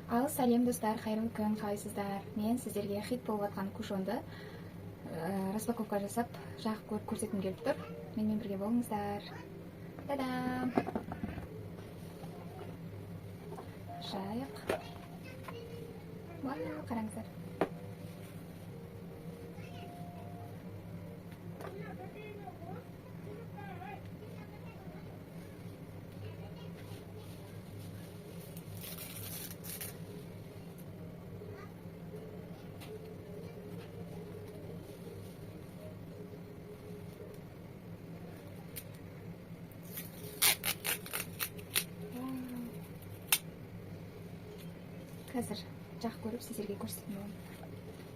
Ал салем достар, қайырлы күн, қалайсыздар? Мен сіздерге хит болып жатқан кушонды распаковка жасап, жағып көріп көрсеткім келіп тұр. Менімен бірге болыңыздар. Та-дам! Жайық. Вау, қараңыздар. Қазір жағып көріп сіздерге көрсететін боламын.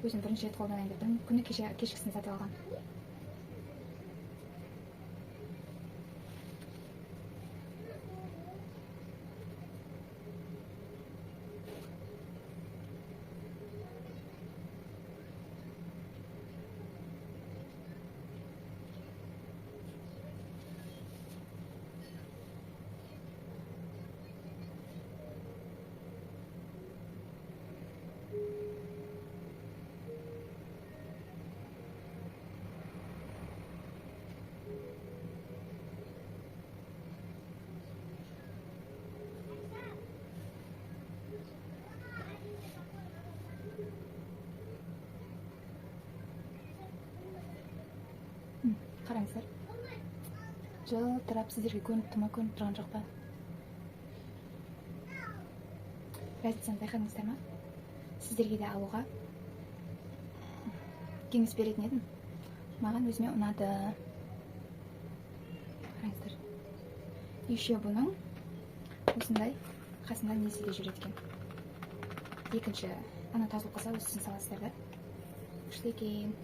Өзім бірінші рет қолданайын деп тұрмын. Күні кешкісін сатып алған. Қараңыздар. Жылтырап сіздерге көрініп тұр ма, көрініп тұрған жоқ па? Разницаны байқадыңыздар ма? Сіздерге де алуға кеңес беретін едім. Маған өзіме ұнады. Қараңыздар. Еще бұның осындай қасында несі де жүреді екен. Екінші, ана тазылып қалса өсісін саласыздар да. Күшті екен.